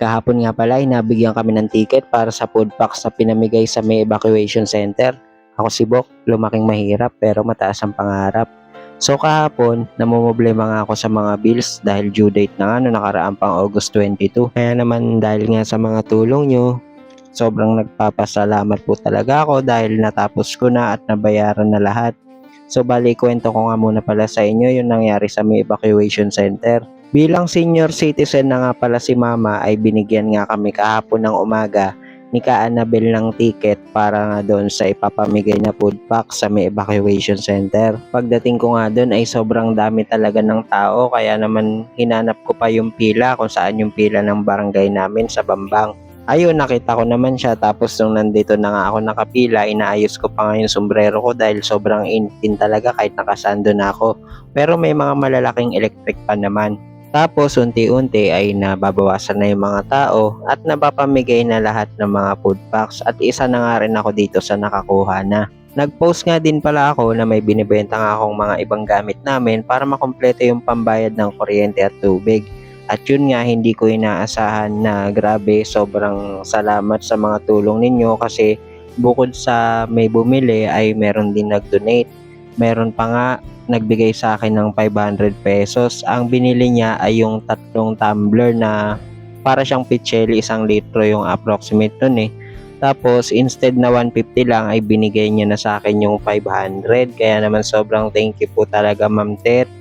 Kahapon nga pala ay nabigyan kami ng ticket para sa food packs na pinamigay sa may evacuation center. Ako si Bok, lumaking mahirap pero mataas ang pangarap. So kahapon, namumblema nga ako sa mga bills dahil due date na nga no nakaraan pang August 22. Kaya naman dahil nga sa mga tulong nyo, sobrang nagpapasalamat po talaga ako dahil natapos ko na at nabayaran na lahat. So bali kwento ko nga muna pala sa inyo yung nangyari sa may evacuation center. Bilang senior citizen na nga pala si Mama ay binigyan nga kami kahapon ng umaga ni Ka Annabel ng ticket para nga doon sa ipapamigay na food pack sa may evacuation center. Pagdating ko nga doon ay sobrang dami talaga ng tao kaya naman hinanap ko pa yung pila kung saan yung pila ng barangay namin sa Bambang. Ayun, nakita ko naman siya tapos nung nandito na nga ako nakapila, inaayos ko pa nga yung sombrero ko dahil sobrang init talaga kahit nakasando na ako. Pero may mga malalaking electric pa naman. Tapos unti-unti ay nababawasan na yung mga tao at napapamigay na lahat ng mga food packs at isa na nga rin ako dito sa nakakuha na. Nag-post nga din pala ako na may binibenta nga akong mga ibang gamit namin para makompleto yung pambayad ng kuryente at tubig. At yun nga, hindi ko inaasahan na grabe, sobrang salamat sa mga tulong ninyo kasi bukod sa may bumili ay meron din nag-donate. Meron pa nga nagbigay sa akin ng 500 pesos. Ang binili niya ay yung 3 tumbler na para siyang picheli, 1 litro yung approximate nun eh. Tapos instead na 150 lang ay binigay niya na sa akin yung 500. Kaya naman sobrang thank you po talaga Ma'am Tet,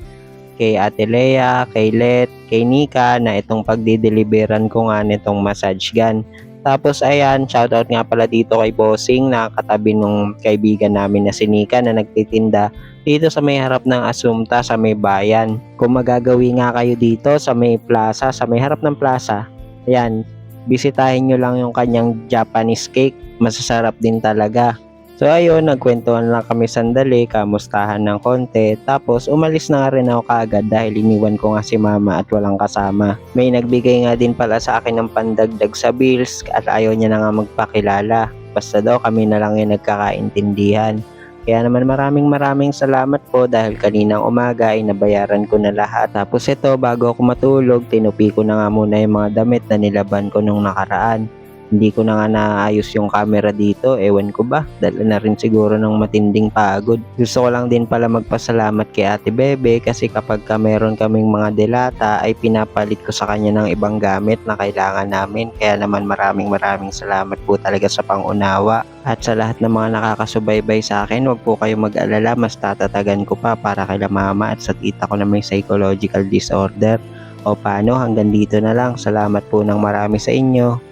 kay Ate Lea, kay Let, kay Nika na itong pagdideliveran ko nga nitong massage gun. Tapos ayan, shoutout nga pala dito kay Bossing na katabi nung kaibigan namin na si Nika na nagtitinda dito sa may harap ng Assumpta sa may bayan. Kung magagawi nga kayo dito sa may plaza, sa may harap ng plaza, ayan, bisitahin nyo lang yung kanyang Japanese cake. Masasarap din talaga. So ayun, nagkwentuhan lang kami sandali, kamustahan ng konti, tapos umalis na nga rin ako kaagad dahil iniwan ko nga si Mama at walang kasama. May nagbigay nga din pala sa akin ng pandagdag sa bills at ayaw niya na nga magpakilala. Basta daw kami na lang yung nagkakaintindihan. Kaya naman maraming salamat po dahil kaninang umaga ay nabayaran ko na lahat. Tapos ito, bago ako matulog, tinupi ko na nga muna yung mga damit na nilaban ko nung nakaraan. Hindi ko na nga naayos yung camera dito, ewan ko ba, dala na rin siguro ng matinding pagod. Gusto ko lang din pala magpasalamat kay Ate Bebe kasi kapag meron kaming mga delata ay pinapalit ko sa kanya ng ibang gamit na kailangan namin. Kaya naman maraming salamat po talaga sa pangunawa. At sa lahat ng mga nakakasubaybay sa akin, wag po kayong mag-alala, mas tatatagan ko pa para kay Mama at sa tita ko na may psychological disorder. O paano, hanggang dito na lang. Salamat po ng marami sa inyo.